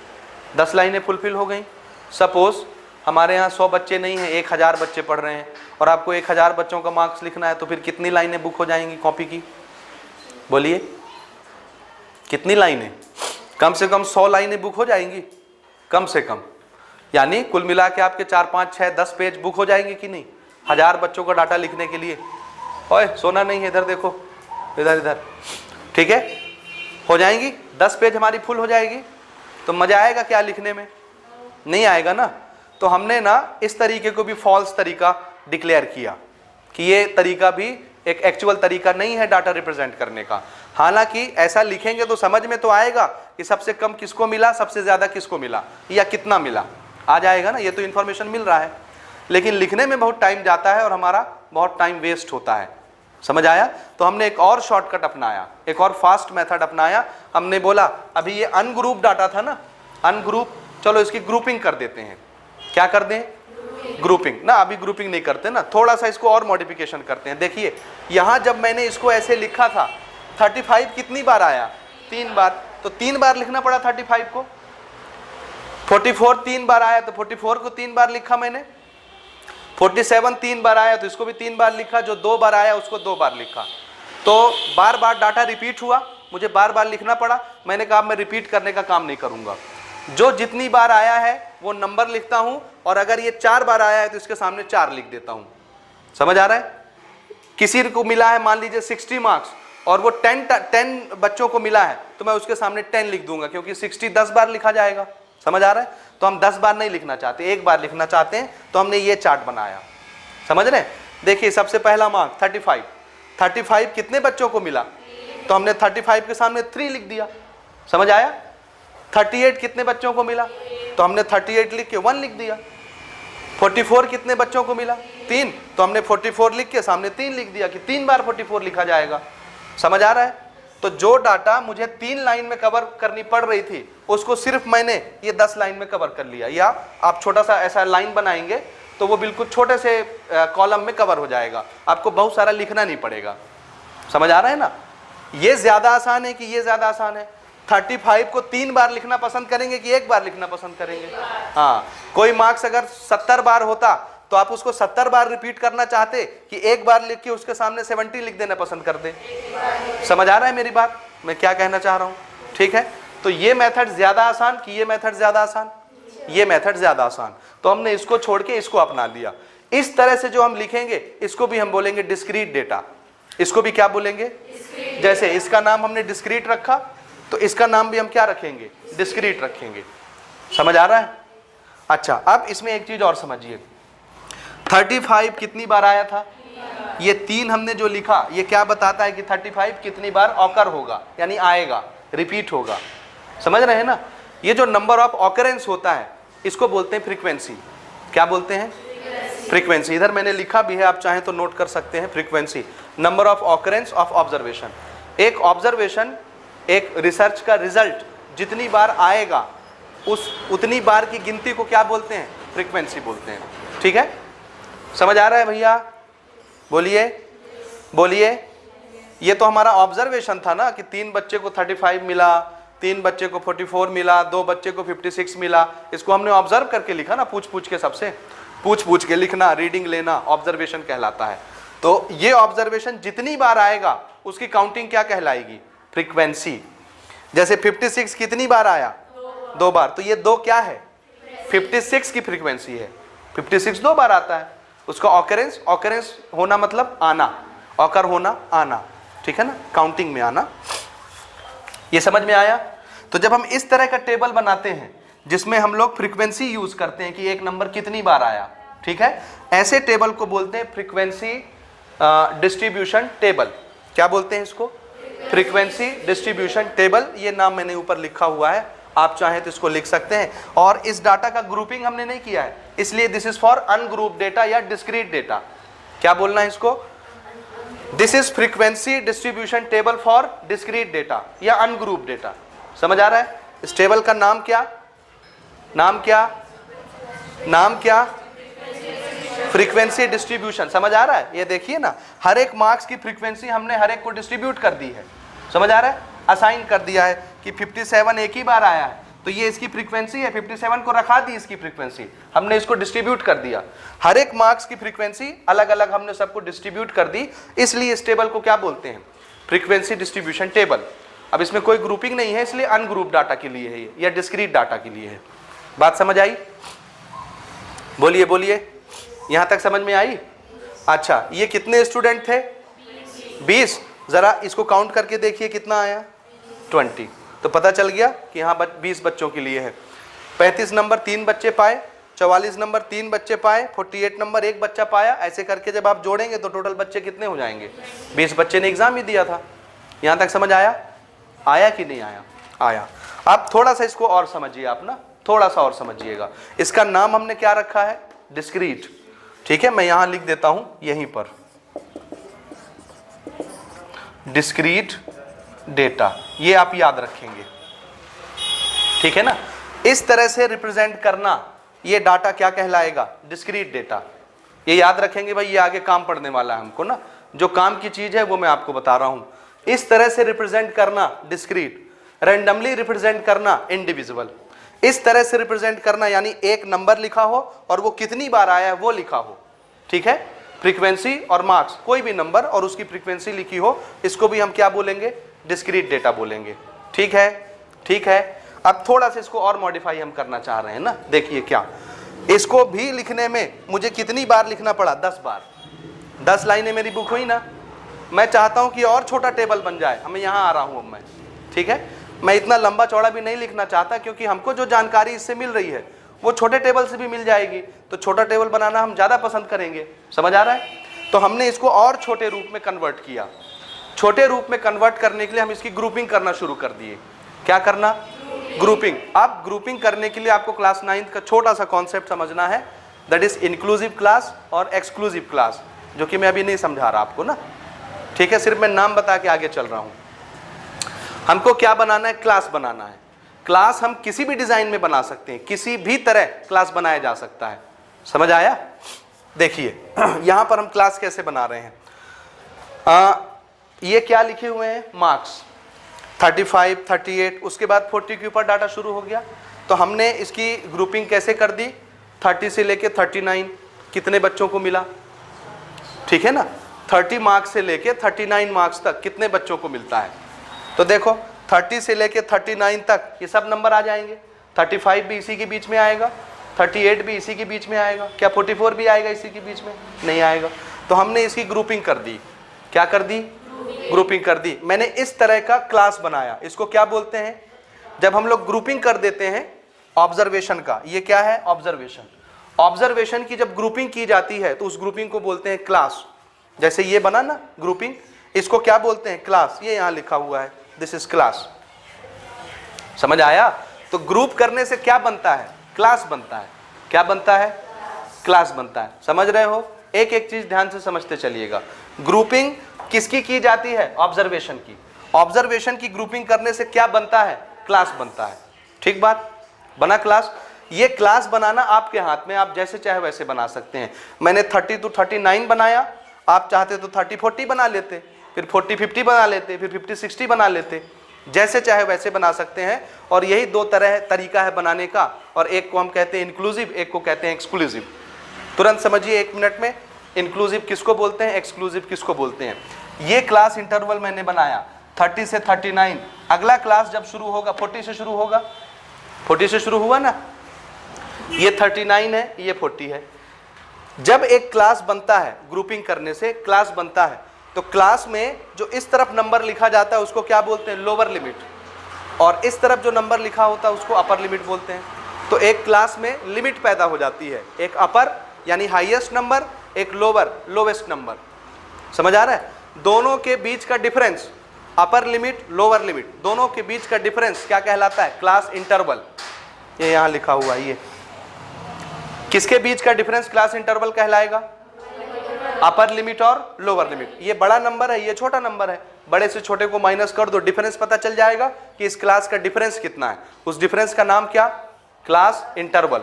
10 लाइनें फुलफिल हो गई। सपोज हमारे यहाँ 100 बच्चे नहीं हैं, 1000 बच्चे पढ़ रहे हैं और आपको 1000 बच्चों का मार्क्स लिखना है, तो फिर कितनी लाइनें बुक हो जाएंगी कॉपी की? बोलिए, कितनी लाइनें? कम से कम 100 लाइनें बुक हो जाएंगी। कम से कम, यानी कुल मिला के आपके 4, 5, 6, 10 पेज बुक हो जाएंगे कि नहीं, 1000 बच्चों का डाटा लिखने के लिए। ओए सोना नहीं है, इधर देखो, इधर इधर, ठीक है, हो जाएंगी 10 पेज हमारी फुल हो जाएगी। तो मजा आएगा क्या लिखने में? नहीं आएगा ना। तो हमने ना इस तरीके को भी फॉल्स तरीका डिक्लेयर किया कि ये तरीका भी एक एक्चुअल तरीका नहीं है डाटा रिप्रेजेंट करने का। हालांकि ऐसा लिखेंगे तो समझ में तो आएगा कि सबसे कम किसको मिला, सबसे ज्यादा किसको मिला, या कितना मिला, आ जाएगा ना, ये तो इन्फॉर्मेशन मिल रहा है। लेकिन लिखने में बहुत टाइम जाता है और हमारा बहुत टाइम वेस्ट होता है। समझ आया? तो हमने एक और शॉर्टकट अपनाया, एक और फास्ट मेथड अपनाया। हमने बोला अभी ये अनग्रुप डाटा था ना, अनग्रुप, चलो इसकी ग्रुपिंग कर देते हैं। क्या कर दें? ग्रुपिंग ना। अभी ग्रुपिंग नहीं करते ना, थोड़ा सा इसको और मॉडिफिकेशन करते हैं। देखिए यहां जब मैंने इसको ऐसे लिखा था 35 कितनी बार आया? 3 बार, तो 3 बार लिखना पड़ा 35 को। 44 3 बार आया तो 44 को 3 बार लिखा मैंने। 47 3 बार आया तो इसको भी 3 बार लिखा। जो 2 बार आया उसको 2 बार लिखा। तो बार बार डाटा रिपीट हुआ, मुझे बार बार लिखना पड़ा। मैंने कहा मैं रिपीट करने का काम नहीं करूंगा, जो जितनी बार आया है वो नंबर लिखता हूं, और अगर ये 4 बार आया है तो इसके सामने 4 लिख देता हूं। समझ आ रहा है? किसी को मिला है मान लीजिए 60 मार्क्स और वो 10 बच्चों को मिला है तो मैं उसके सामने 10 लिख दूंगा, क्योंकि 60 10 बार लिखा जाएगा। समझ आ रहा है? तो हम 10 बार नहीं लिखना चाहते, 1 बार लिखना चाहते हैं, तो हमने ये चार्ट बनाया। समझ रहे हैं? देखिए सबसे पहला मार्क 35 कितने बच्चों को मिला? तो हमने 35 के सामने 3 लिख दिया। समझ आया? 38 कितने बच्चों को मिला? तो हमने 38 लिख के 1 लिख दिया। 44 कितने बच्चों को मिला? 3, तो हमने 44 लिख के सामने 3 लिख दिया कि 3 बार 44 लिखा जाएगा। समझ आ रहा है? तो जो डाटा मुझे 3 लाइन में कवर करनी पड़ रही थी उसको सिर्फ मैंने ये 10 लाइन में कवर कर लिया। या आप छोटा सा ऐसा लाइन बनाएंगे तो वो बिल्कुल छोटे से कॉलम में कवर हो जाएगा, आपको बहुत सारा लिखना नहीं पड़ेगा। समझ आ रहा है ना? ये ज्यादा आसान है कि ये ज्यादा आसान है? 35 को 3 बार लिखना पसंद करेंगे कि 1 बार लिखना पसंद करेंगे? हाँ, कोई मार्क्स अगर 70 बार होता तो आप उसको 70 बार रिपीट करना चाहते कि 1 बार लिख के उसके सामने 70 लिख देना पसंद करते? समझ आ रहा है मेरी बात, मैं क्या कहना चाह रहा हूँ? ठीक है, तो ये मेथड ज्यादा आसान कि ये मेथड ज्यादा आसान? ये मेथड ज्यादा आसान। तो हमने इसको छोड़ के इसको अपना लिया। इस तरह से जो हम लिखेंगे इसको भी हम बोलेंगे डिस्क्रीट डेटा। इसको भी क्या बोलेंगे? जैसे इसका नाम हमने डिस्क्रीट रखा तो इसका नाम भी हम क्या रखेंगे? डिस्क्रीट रखेंगे। समझ आ रहा है? अच्छा, अब इसमें एक चीज और समझिए। 35 कितनी बार आया था? ये 3 हमने जो लिखा ये क्या बताता है कि 35 कितनी बार ऑकर होगा, यानी आएगा, रिपीट होगा। समझ रहे हैं ना? ये जो नंबर ऑफ ऑकरेंस होता है इसको बोलते हैं फ्रीक्वेंसी। क्या बोलते हैं? फ्रीक्वेंसी। इधर मैंने लिखा भी है, आप चाहें तो नोट कर सकते हैं। Frequency, number of occurrence of observation. एक ऑब्जर्वेशन, एक रिसर्च का रिजल्ट जितनी बार आएगा उतनी बार की गिनती को क्या बोलते हैं? फ्रीक्वेंसी बोलते हैं। ठीक है, समझ आ रहा है भैया? बोलिए बोलिए। ये तो हमारा ऑब्जर्वेशन था ना कि 3 बच्चे को 35 मिला, 3 बच्चे को 44 मिला, 2 बच्चे को 56 मिला। इसको हमने ऑब्जर्व करके लिखा ना, पूछ पूछ के, सबसे पूछ पूछ के लिखना, रीडिंग लेना, ऑब्जर्वेशन कहलाता है। तो ये ऑब्जर्वेशन जितनी बार आएगा उसकी काउंटिंग क्या कहलाएगी? फ्रीक्वेंसी। जैसे 56 कितनी बार आया? 2 बार, तो ये 2 क्या है? 56 की फ्रीक्वेंसी है। 56 2 बार आता है, उसका ऑकरेंस, ऑकरेंस होना मतलब आना, ऑकर होना, आना। ठीक है ना, काउंटिंग में आना। ये समझ में आया? तो जब हम इस तरह का टेबल बनाते हैं जिसमें हम लोग फ्रीक्वेंसी यूज करते हैं कि एक नंबर कितनी बार आया, ठीक है, ऐसे टेबल को बोलते हैं फ्रीक्वेंसी डिस्ट्रीब्यूशन टेबल। क्या बोलते हैं इसको? Frequency distribution table. ये नाम मैंने ऊपर लिखा हुआ है, आप चाहें तो इसको लिख सकते हैं। और इस डाटा का ग्रुपिंग हमने नहीं किया है, इसलिए this is for ungroup data या डिस्क्रीट डेटा। क्या बोलना है इसको? This is frequency distribution table for discrete data या अनग्रुप डेटा। समझ आ रहा है? इस टेबल का नाम क्या? नाम क्या? नाम क्या? Frequency distribution. समझ आ रहा है? ये देखिए ना, हर एक मार्क्स की फ्रीक्वेंसी हमने हर एक को डिस्ट्रीब्यूट कर दी है। समझ आ रहा है? असाइन कर दिया है कि 57 एक ही बार आया है तो ये इसकी फ्रीक्वेंसी है, 57 को रखा दी इसकी फ्रीक्वेंसी, हमने इसको डिस्ट्रीब्यूट कर दिया। हर एक मार्क्स की फ्रीक्वेंसी अलग अलग हमने सबको डिस्ट्रीब्यूट कर दी, इसलिए इस टेबल को क्या बोलते हैं? Frequency distribution table. अब इसमें कोई ग्रुपिंग नहीं है, इसलिए अनग्रुप डाटा के लिए है ये या डिस्क्रीट डाटा के लिए है। बात समझ आई? बोलिए बोलिए, यहां तक समझ में आई? अच्छा, ये कितने स्टूडेंट थे? 20। जरा इसको काउंट करके देखिए कितना आया, 20। तो पता चल गया कि यहाँ 20 बच्चों के लिए है। 35 नंबर 3 बच्चे पाए, 44 नंबर 3 बच्चे पाए, 48 नंबर 1 बच्चा पाया। ऐसे करके जब आप जोड़ेंगे तो टोटल बच्चे कितने हो जाएंगे? 20 बच्चे ने एग्जाम ही दिया था। यहाँ तक समझ आया? आया कि नहीं आया? आया। आप थोड़ा सा इसको और समझिए, आप ना थोड़ा सा और समझिएगा। इसका नाम हमने क्या रखा है? डिस्क्रीट। ठीक है, मैं यहां लिख देता हूं यहीं पर, डिस्क्रीट डेटा। ये आप याद रखेंगे, ठीक है ना? इस तरह से रिप्रेजेंट करना, ये डाटा क्या कहलाएगा? Discrete data. ये याद रखेंगे भाई, ये आगे काम पड़ने वाला है हमको ना। जो काम की चीज है वो मैं आपको बता रहा हूं। इस तरह से रिप्रेजेंट करना डिस्क्रीट, रैंडमली रिप्रेजेंट करना इंडिविजुअल। इस तरह से रिप्रेजेंट करना यानी एक नंबर लिखा हो और वो कितनी बार आया है वो लिखा हो, ठीक है? फ्रीक्वेंसी और मार्क्स, कोई भी नंबर और उसकी फ्रीक्वेंसी लिखी हो, इसको भी हम क्या बोलेंगे? डिस्क्रीट डेटा बोलेंगे। ठीक है? ठीक है। अब थोड़ा सा इसको और मॉडिफाई हम करना चाह रहे हैं ना। देखिए क्या, इसको भी लिखने में मुझे कितनी बार लिखना पड़ा? 10 बार। 10 लाइनें मेरी बुक हुई ना। मैं चाहता हूं कि और छोटा टेबल बन जाए। मैं यहां आ रहा हूं अब मैं, ठीक है? मैं इतना लंबा चौड़ा भी नहीं लिखना चाहता, क्योंकि हमको जो जानकारी इससे मिल रही है वो छोटे टेबल से भी मिल जाएगी। तो छोटा टेबल बनाना हम ज़्यादा पसंद करेंगे। समझ आ रहा है? तो हमने इसको और छोटे रूप में कन्वर्ट किया। छोटे रूप में कन्वर्ट करने के लिए हम इसकी ग्रुपिंग करना शुरू कर दिए। क्या करना? ग्रुपिंग। अब ग्रुपिंग करने के लिए आपको क्लास 9th का छोटा सा कॉन्सेप्ट समझना है, दैट इज इंक्लूसिव क्लास और एक्सक्लूसिव क्लास, जो कि मैं अभी नहीं समझा रहा आपको ना, ठीक है? सिर्फ मैं नाम बता के आगे चल रहा हूं। हमको क्या बनाना है? क्लास बनाना है। क्लास हम किसी भी डिजाइन में बना सकते हैं, किसी भी तरह क्लास बनाया जा सकता है। समझ आया? देखिए यहां पर हम क्लास कैसे बना रहे हैं। ये क्या लिखे हुए हैं? मार्क्स 35, 38, उसके बाद 40 के ऊपर डाटा शुरू हो गया। तो हमने इसकी ग्रुपिंग कैसे कर दी? 30 से लेके 39 कितने बच्चों को मिला? ठीक है ना? 30 मार्क्स से लेके 39 मार्क्स तक कितने बच्चों को मिलता है? तो देखो 30 से लेके 39 तक ये सब नंबर आ जाएंगे। 35 भी इसी के बीच में आएगा, 38 भी इसी के बीच में आएगा। क्या 44 भी आएगा इसी के बीच में? नहीं आएगा। तो हमने इसकी ग्रुपिंग कर दी। क्या कर दी? ग्रुपिंग कर दी। मैंने इस तरह का क्लास बनाया। इसको क्या बोलते हैं? जब हम लोग ग्रुपिंग कर देते हैं ऑब्जर्वेशन का, ये क्या है? ऑब्जर्वेशन। ऑब्जर्वेशन की जब ग्रुपिंग की जाती है तो उस ग्रुपिंग को बोलते हैं क्लास। जैसे ये बना ना ग्रुपिंग, इसको क्या बोलते हैं? क्लास। ये यहां लिखा हुआ है, दिस इज क्लास। समझ आया? तो ग्रुप करने से क्या बनता है? क्लास बनता है। क्या बनता है? क्लास बनता है। समझ रहे हो? एक एक चीज ध्यान से समझते चलिएगा। ग्रुपिंग किसकी की जाती है? ऑब्जर्वेशन की। ऑब्जर्वेशन की ग्रुपिंग करने से क्या बनता है? क्लास बनता है। ठीक बात? बना क्लास। ये क्लास बनाना आपके हाथ में, आप जैसे चाहे वैसे बना सकते हैं। मैंने 30 to 39 बनाया, आप चाहते तो 30-40 बना लेते, फिर 40-50 बना लेते, फिर 50-60 बना लेते। जैसे चाहे वैसे बना सकते हैं। और यही दो तरीका है बनाने का। और एक को हम कहते हैं इंक्लूसिव, एक को कहते हैं एक्सक्लूसिव। तुरंत समझिए 1 मिनट में, इंक्लूसिव किसको बोलते हैं, एक्सक्लूसिव किसको बोलते हैं। ये क्लास इंटरवल मैंने बनाया 30 से 39। अगला क्लास जब शुरू होगा 40 से शुरू होगा। 40 से शुरू हुआ ना, ये 39 है, ये 40 है। जब एक क्लास बनता है, ग्रुपिंग करने से क्लास बनता है, तो क्लास में जो इस तरफ नंबर लिखा जाता है उसको क्या बोलते हैं? Lower limit. और इस तरफ जो नंबर लिखा होता है उसको अपर लिमिट बोलते हैं। तो एक क्लास में लिमिट पैदा हो जाती है, एक अपर यानी हाईएस्ट नंबर, एक लोअर लोवेस्ट नंबर। समझ आ रहा है? दोनों के बीच का difference, upper limit lower limit, दोनों के बीच का डिफरेंस क्या कहलाता है? Class interval. ये यहां लिखा हुआ है। ये किसके बीच का डिफरेंस क्लास इंटरवल कहलाएगा? अपर लिमिट और लोअर लिमिट। ये बड़ा नंबर है, ये छोटा नंबर है, बड़े से छोटे को माइनस कर दो, डिफरेंस पता चल जाएगा कि इस क्लास का डिफरेंस कितना है। उस डिफरेंस का नाम क्या? Class interval.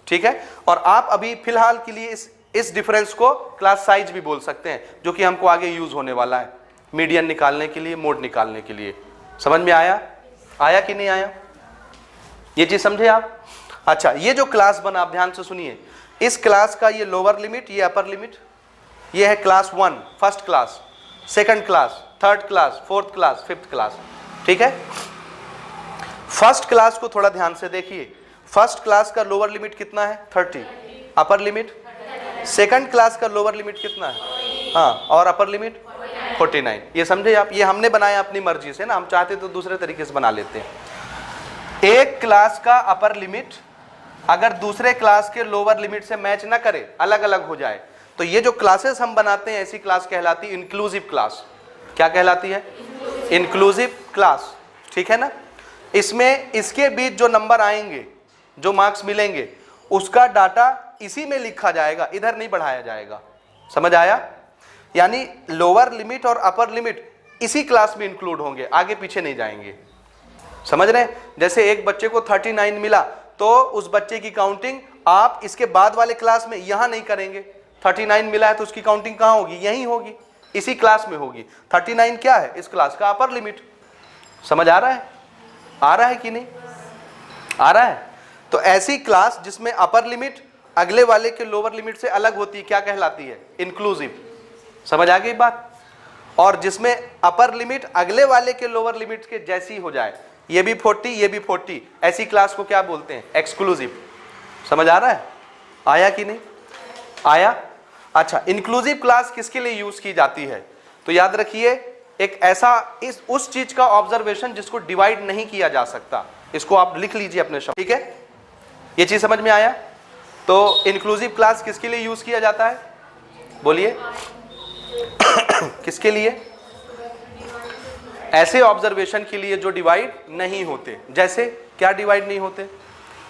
ठीक है? और आप अभी फिलहाल के लिए इस डिफरेंस को क्लास साइज भी बोल सकते हैं, जो कि हमको आगे यूज होने वाला है मीडियन निकालने के लिए, मोड निकालने के लिए। समझ में आया? आया कि नहीं आया? ये चीज समझे आप? अच्छा, ये जो क्लास बना, आप ध्यान से सुनिए। इस क्लास का ये लोअर लिमिट, ये अपर लिमिट, ये है class 1 first class, second class, third class, fourth class, fifth class. ठीक है? फर्स्ट क्लास को थोड़ा ध्यान से देखिए। फर्स्ट क्लास का लोअर लिमिट कितना है 30, अपर लिमिट। सेकंड क्लास का लोअर लिमिट कितना है, हाँ, और अपर लिमिट 49। ये समझे आप, ये हमने बनाया अपनी मर्जी से ना, हम चाहते तो दूसरे तरीके से बना लेते हैं। एक क्लास का अपर लिमिट अगर दूसरे क्लास के लोअर लिमिट से मैच ना करे, अलग अलग हो जाए, तो ये जो क्लासेस हम बनाते हैं ऐसी क्लास कहलाती है इंक्लूसिव क्लास। क्या कहलाती है, इंक्लूसिव क्लास, ठीक है ना। इसमें इसके बीच जो नंबर आएंगे, जो मार्क्स मिलेंगे, उसका डाटा इसी में लिखा जाएगा, इधर नहीं बढ़ाया जाएगा। समझ आया, यानी लोअर लिमिट और अपर लिमिट इसी क्लास में इंक्लूड होंगे, आगे पीछे नहीं जाएंगे। समझ रहे हैं, जैसे एक बच्चे को 39 मिला तो उस बच्चे की काउंटिंग आप इसके बाद वाले क्लास में यहां नहीं करेंगे। 39 मिला है तो उसकी काउंटिंग कहां होगी, यहीं होगी, इसी क्लास में होगी। 39 क्या है, इस क्लास का अपर लिमिट। समझ आ रहा है, आ रहा है कि नहीं आ रहा है। तो ऐसी क्लास जिसमें अपर लिमिट अगले वाले के लोअर लिमिट से अलग होती है, क्या कहलाती है, इंक्लूसिव। समझ आ गई बात। और जिसमें अपर लिमिट अगले वाले के लोअर लिमिट के जैसी हो जाए, ये भी 40 ये भी 40, ऐसी क्लास को क्या बोलते हैं, एक्सक्लूसिव। समझ आ रहा है, आया कि नहीं आया। अच्छा, इंक्लूसिव क्लास किसके लिए यूज की जाती है, तो याद रखिए एक ऐसा उस चीज का ऑब्जर्वेशन जिसको डिवाइड नहीं किया जा सकता, इसको आप लिख लीजिए अपने शब्द, ठीक है। ये चीज समझ में आया। तो इंक्लूसिव क्लास किसके लिए यूज किया जाता है, बोलिए किसके लिए, ऐसे ऑब्जर्वेशन के लिए जो डिवाइड नहीं होते। जैसे क्या डिवाइड नहीं होते,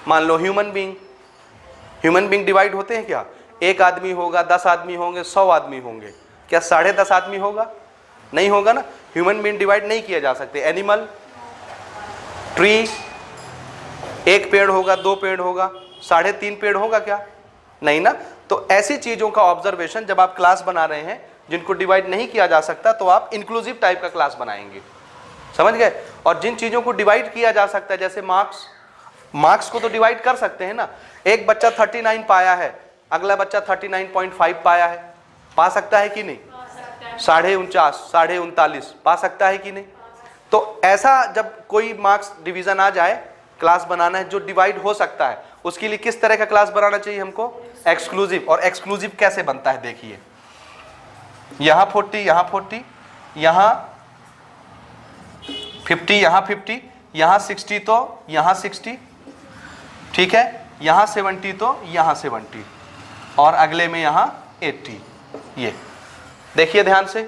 मान लो ह्यूमन बीइंग डिवाइड होते हैं क्या, एक आदमी होगा, 10 आदमी होंगे, 100 आदमी होंगे, क्या 10.5 आदमी होगा, नहीं होगा ना। ह्यूमन बीइंग डिवाइड नहीं किया जा सकते। एनिमल, ट्री, एक पेड़ होगा, 2 पेड़ होगा, 3.5 पेड़ होगा क्या, नहीं ना। तो ऐसी चीजों का ऑब्जर्वेशन जब आप क्लास बना रहे हैं जिनको डिवाइड नहीं किया जा सकता, तो आप इंक्लूसिव टाइप का क्लास बनाएंगे। समझ गए। और जिन चीजों को डिवाइड किया जा सकता है, जैसे मार्क्स को तो डिवाइड कर सकते हैं ना। एक बच्चा 39 पाया है, अगला बच्चा 39.5 पाया है, पा सकता है कि नहीं, 49.5, 39.5 पा सकता है कि नहीं। तो ऐसा जब कोई मार्क्स डिवीजन आ जाए, क्लास बनाना है जो डिवाइड हो सकता है, उसके लिए किस तरह का क्लास बनाना चाहिए हमको, एक्सक्लूसिव। और एक्सक्लूसिव कैसे बनता है देखिए, यहां 40, यहां 40, यहां 50, यहां 50, यहां 60 तो यहां 60, ठीक है, यहां 70 तो यहां 70, और अगले में यहां 80। ये देखिए ध्यान से,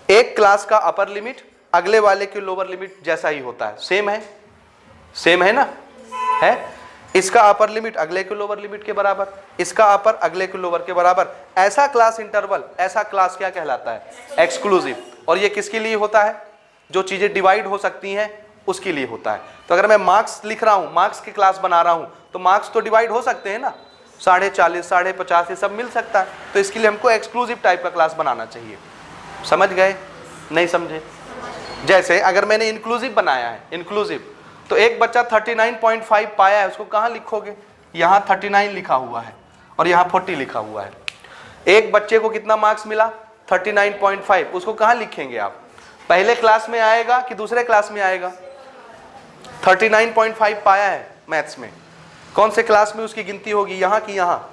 एक क्लास का अपर लिमिट अगले वाले के लोअर लिमिट जैसा ही होता है, सेम है ना, है। इसका अपर लिमिट अगले के लोअर लिमिट के बराबर, इसका अपर अगले के लोअर के बराबर। ऐसा क्लास इंटरवल, ऐसा क्लास क्या कहलाता है, एक्सक्लूसिव। और ये किसके लिए होता है, जो चीजें डिवाइड हो सकती हैं उसके लिए होता है। तो अगर मैं मार्क्स लिख रहा हूं, मार्क्स की क्लास बना रहा हूं, तो मार्क्स तो डिवाइड हो सकते हैं ना, 40.5, 50.5 ये सब मिल सकता है। तो इसके लिए हमको एक्सक्लूसिव टाइप का क्लास बनाना चाहिए। समझ गए, नहीं समझे। जैसे अगर मैंने इंक्लूसिव बनाया है, इंक्लूसिव, तो एक बच्चा 39.5 पाया है, उसको कहाँ लिखोगे, यहाँ 39 लिखा हुआ है और यहाँ 40 लिखा हुआ है। एक बच्चे को कितना मार्क्स मिला, 39.5, उसको कहाँ लिखेंगे आप, पहले क्लास में आएगा कि दूसरे क्लास में आएगा। 39.5 पाया है मैथ्स में, कौन से क्लास में उसकी गिनती होगी, यहाँ की यहाँ।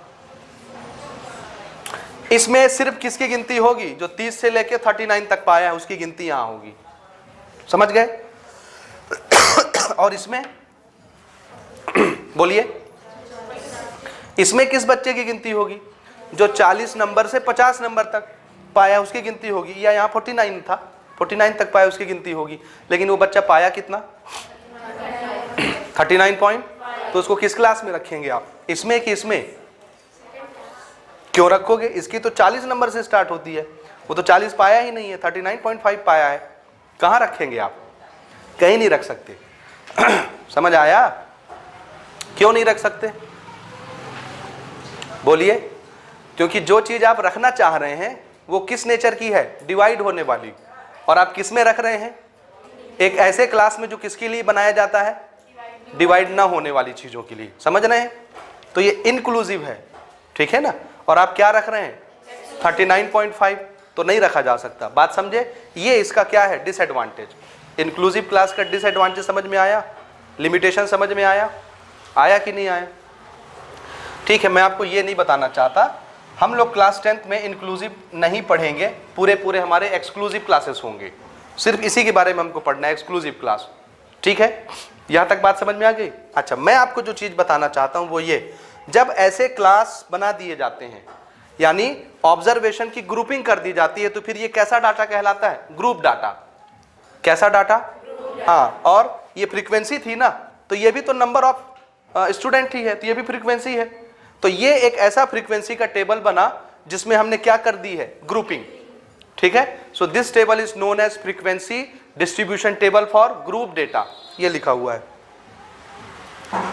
इसमें सिर्फ किसकी गिनती होगी, जो 30 से लेके 39 तक पाया है उसकी गिनती यहाँ होगी। समझ गए। और इसमें बोलिए, इसमें किस बच्चे की गिनती होगी, जो 40 नंबर से 50 नंबर तक पाया उसकी गिनती होगी, या यहाँ 49 था, 49 तक पाया उसकी गिनती होगी। लेकिन वो बच्चा पाया कितना, 39 पॉइंट, तो उसको किस क्लास में रखेंगे आप, इसमें कि इसमें, क्यों रखोगे, इसकी तो 40 नंबर से स्टार्ट होती है, वो तो 40 पाया ही नहीं है, 39.5 पाया है, कहाँ रखेंगे आप, कहीं नहीं रख सकते। समझ आया, क्यों नहीं रख सकते, बोलिए। क्योंकि जो चीज आप रखना चाह रहे हैं वो किस नेचर की है, डिवाइड होने वाली, और आप किस में रख रहे हैं, एक ऐसे क्लास में जो किसके लिए बनाया जाता है, डिवाइड ना होने वाली चीजों के लिए। समझ रहे हैं, तो ये इंक्लूसिव है, ठीक है ना। और आप क्या रख रहे हैं, 39.5, तो नहीं रखा जा सकता। बात समझे, ये इसका क्या है, डिसएडवांटेज। इंक्लूसिव क्लास का डिसएडवांटेज समझ में आया, लिमिटेशन समझ में आया। आया कि नहीं आया? ठीक है, मैं आपको ये नहीं बताना चाहता, हम लोग क्लास 10th में इंक्लूसिव नहीं पढ़ेंगे, पूरे हमारे एक्सक्लूसिव क्लासेस होंगे, सिर्फ इसी के बारे में हमको पढ़ना है, एक्सक्लूसिव क्लास। ठीक है, यहाँ तक बात समझ में आ गई? अच्छा, मैं आपको जो चीज़ बताना चाहता हूँ वो ये, जब ऐसे क्लास बना दिए जाते हैं, यानी ऑब्जर्वेशन की ग्रुपिंग कर दी जाती है, तो फिर ये कैसा डाटा कहलाता है? Group data. कैसा डाटा? हाँ, और ये फ्रीक्वेंसी थी ना, तो ये भी तो नंबर ऑफ स्टूडेंट ही है, तो ये भी फ्रीक्वेंसी है। तो ये एक ऐसा फ्रीक्वेंसी का टेबल बना जिसमें हमने क्या कर दी है? ग्रुपिंग। ठीक है, so this table is known as frequency distribution table for group data. ये लिखा हुआ है,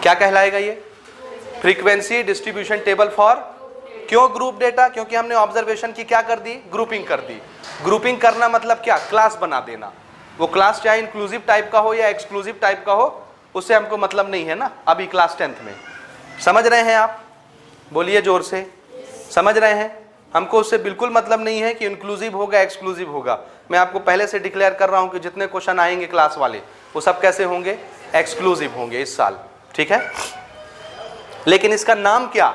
क्या कहलाएगा ये? फ्रीक्वेंसी डिस्ट्रीब्यूशन टेबल फॉर, क्यों ग्रुप डेटा? क्योंकि हमने ऑब्जर्वेशन की क्या कर दी? ग्रुपिंग कर दी। ग्रुपिंग करना मतलब क्या? क्लास बना देना। वो क्लास चाहे इंक्लूसिव टाइप का हो या एक्सक्लूसिव टाइप का हो, उससे हमको मतलब नहीं है ना अभी क्लास 10th में। समझ रहे हैं आप? बोलिए जोर से, समझ रहे हैं? हमको उससे बिल्कुल मतलब नहीं है कि इंक्लूसिव होगा एक्सक्लूसिव होगा। मैं आपको पहले से डिक्लेयर कर रहा हूं कि जितने क्वेश्चन आएंगे क्लास वाले वो सब कैसे होंगे? एक्सक्लूसिव होंगे इस साल। ठीक है, लेकिन इसका नाम क्या?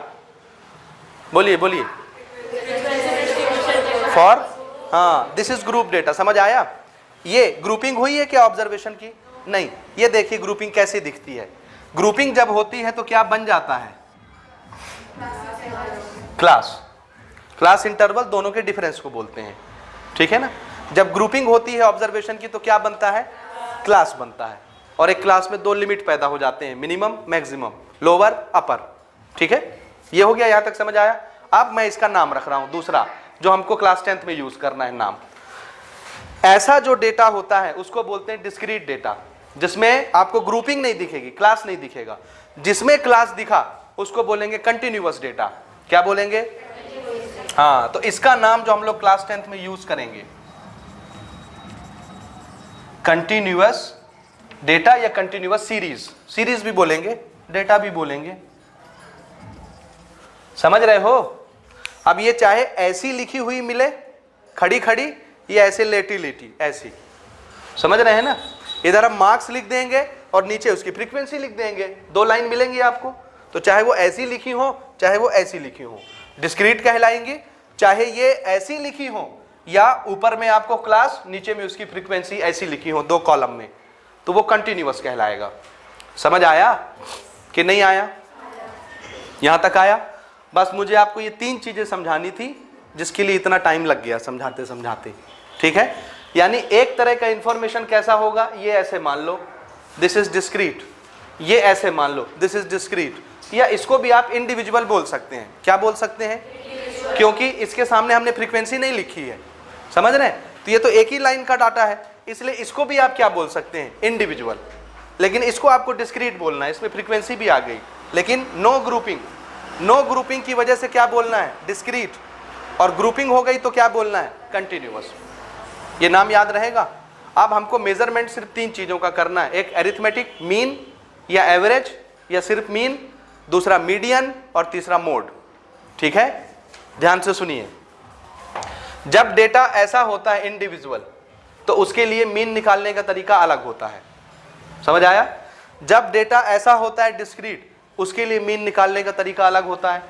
बोलिए बोलिए। फॉर, हाँ, दिस इज ग्रुप डेटा। समझ आया? ये ग्रुपिंग हुई है क्या ऑब्जर्वेशन की? नहीं। ये देखिए ग्रुपिंग कैसी दिखती है। ग्रुपिंग जब होती है तो क्या बन जाता है? क्लास। क्लास इंटरवल दोनों के डिफरेंस को बोलते हैं। ठीक है ना? जब ग्रुपिंग होती है ऑब्जर्वेशन की तो क्या बनता है? क्लास बनता है। और एक क्लास में दो लिमिट पैदा हो जाते हैं, मिनिमम मैक्सिमम, लोअर अपर। ठीक है, ये हो गया, यहां तक समझ आया? अब मैं इसका नाम रख रहा हूं दूसरा, जो हमको क्लास 10th में यूज करना है नाम। ऐसा जो डेटा होता है उसको बोलते हैं डिस्क्रीट डेटा, जिसमें आपको ग्रुपिंग नहीं दिखेगी, क्लास नहीं दिखेगा। जिसमें क्लास दिखा उसको बोलेंगे कंटिन्यूअस डेटा। क्या बोलेंगे? हाँ, तो इसका नाम जो हम लोग क्लास 10th में यूज करेंगे, कंटिन्यूअस डेटा या कंटिन्यूअस सीरीज। सीरीज भी बोलेंगे, डेटा भी बोलेंगे। समझ रहे हो? अब ये चाहे ऐसी लिखी हुई मिले खड़ी खड़ी, या ऐसे लेटी लेटी ऐसी। समझ रहे हैं ना? इधर हम मार्क्स लिख देंगे और नीचे उसकी फ्रीक्वेंसी लिख देंगे, दो लाइन मिलेंगी आपको। तो चाहे वो ऐसी लिखी हो चाहे वो ऐसी लिखी हो, डिस्क्रीट कहलाएंगे। चाहे ये ऐसी लिखी हो या ऊपर में आपको क्लास, नीचे में उसकी फ्रीक्वेंसी ऐसी लिखी हो दो कॉलम में, तो वो कंटिन्यूअस कहलाएगा। समझ आया कि नहीं आया? यहां तक आया? बस मुझे आपको ये तीन चीजें समझानी थी, जिसके लिए इतना टाइम लग गया समझाते समझाते। ठीक है, यानी एक तरह का इंफॉर्मेशन कैसा होगा, ये ऐसे मान लो दिस इज डिस्क्रीट, ये ऐसे मान लो दिस इज डिस्क्रीट, या इसको भी आप इंडिविजुअल बोल सकते हैं। क्या बोल सकते हैं? क्योंकि इसके सामने हमने फ्रीक्वेंसी नहीं लिखी है। समझ रहे हैं? तो ये तो एक ही लाइन का डाटा है, इसलिए इसको भी आप क्या बोल सकते हैं? इंडिविजुअल। लेकिन इसको आपको डिस्क्रीट बोलना है, इसमें फ्रीक्वेंसी भी आ गई, लेकिन नो ग्रुपिंग। नो ग्रुपिंग की वजह से क्या बोलना है? डिस्क्रीट। और ग्रुपिंग हो गई तो क्या बोलना है? कंटिन्यूअस। ये नाम याद रहेगा। अब हमको मेजरमेंट सिर्फ तीन चीजों का करना है, एक एरिथमेटिक मीन या एवरेज या सिर्फ मीन, दूसरा मीडियन और तीसरा मोड। ठीक है, ध्यान से सुनिए। जब डेटा ऐसा होता है इंडिविजुअल, तो उसके लिए मीन निकालने का तरीका अलग होता है। समझ आया? जब डेटा ऐसा होता है डिस्क्रीट, उसके लिए मीन निकालने का तरीका अलग होता है।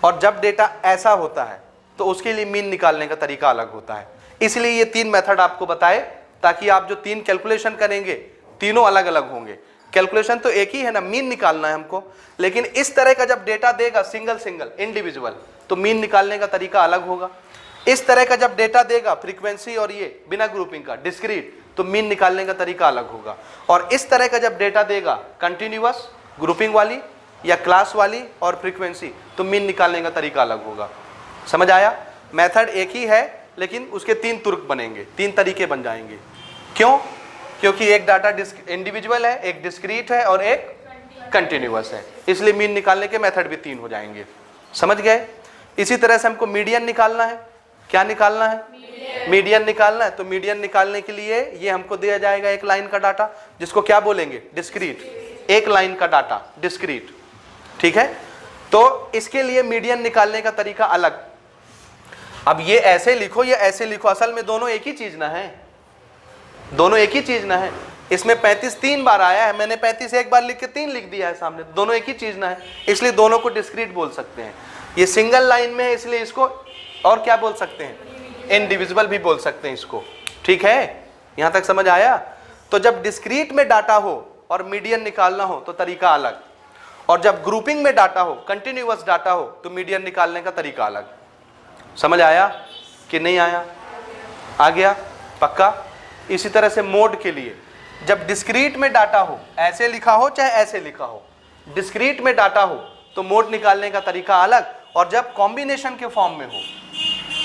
और जब डेटा ऐसा होता है तो उसके लिए मीन निकालने का तरीका अलग होता है। इसलिए ये तीन मेथड आपको बताए, ताकि आप जो तीन कैलकुलेशन करेंगे तीनों अलग अलग होंगे। कैलकुलेशन तो एक ही है ना, मीन निकालना है हमको, लेकिन इस तरह का जब डेटा देगा सिंगल सिंगल इंडिविजुअल, तो मीन निकालने का तरीका अलग होगा। इस तरह का जब डेटा देगा फ्रीक्वेंसी और ये बिना ग्रुपिंग का डिस्क्रीट, तो मीन निकालने का तरीका अलग होगा। और इस तरह का जब डेटा देगा कंटिन्यूअस, ग्रुपिंग वाली या क्लास वाली और फ्रीक्वेंसी, तो मीन निकालने का तरीका अलग होगा। समझ आया? मेथड एक ही है, लेकिन उसके तीन तुर्क बनेंगे, तीन तरीके बन जाएंगे। क्यों? क्योंकि एक डाटा इंडिविजुअल है, एक डिस्क्रीट है और एक कंटिन्यूअस है, इसलिए मीन निकालने के मेथड भी तीन हो जाएंगे। समझ गए? इसी तरह से हमको मीडियन निकालना है। क्या निकालना है? मीडियन निकालना है। तो मीडियन निकालने के लिए ये हमको दिया जाएगा एक लाइन का डाटा, जिसको क्या बोलेंगे? डिस्क्रीट। एक लाइन का डाटा डिस्क्रीट। ठीक है, तो इसके लिए मीडियन निकालने का तरीका अलग। अब ये ऐसे लिखो या ऐसे लिखो, असल में दोनों एक ही चीज ना है, दोनों एक ही चीज ना है। इसमें 35 3 बार आया है, मैंने 35 एक बार लिख के 3 लिख दिया है सामने, दोनों एक ही चीज ना है, इसलिए दोनों को डिस्क्रीट बोल सकते हैं। ये सिंगल लाइन में है इसलिए इसको और क्या बोल सकते हैं, इंडिविजुअल भी बोल सकते हैं इसको। ठीक है, यहां तक समझ आया। तो जब डिस्क्रीट में डाटा हो और मीडियन निकालना हो तो तरीका अलग, और जब ग्रुपिंग में डाटा हो, कंटिन्यूअस डाटा हो, तो मीडियन निकालने का तरीका अलग। समझ आया कि नहीं आया? आ गया पक्का। इसी तरह से मोड के लिए, जब डिस्क्रीट में डाटा हो, ऐसे लिखा हो चाहे ऐसे लिखा हो, डिस्क्रीट में डाटा हो तो मोड निकालने का तरीका अलग, और जब कॉम्बिनेशन के फॉर्म में हो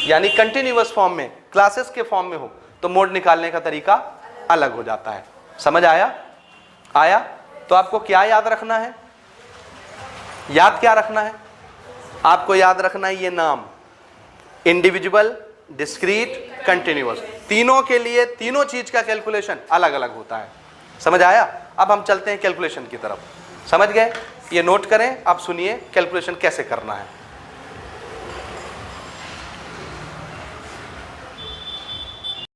यानी कंटिन्यूअस फॉर्म में, क्लासेस के फॉर्म में हो, तो मोड निकालने का तरीका अलग हो जाता है। समझ आया? आया? तो आपको क्या याद रखना है? याद क्या रखना है आपको? याद रखना है ये नाम, इंडिविजुअल, डिस्क्रीट, कंटिन्यूअस, तीनों के लिए तीनों चीज का कैलकुलेशन अलग अलग होता है। समझ आया? अब हम चलते हैं कैलकुलेशन की तरफ। समझ गए? ये नोट करें, अब सुनिए कैलकुलेशन कैसे करना है।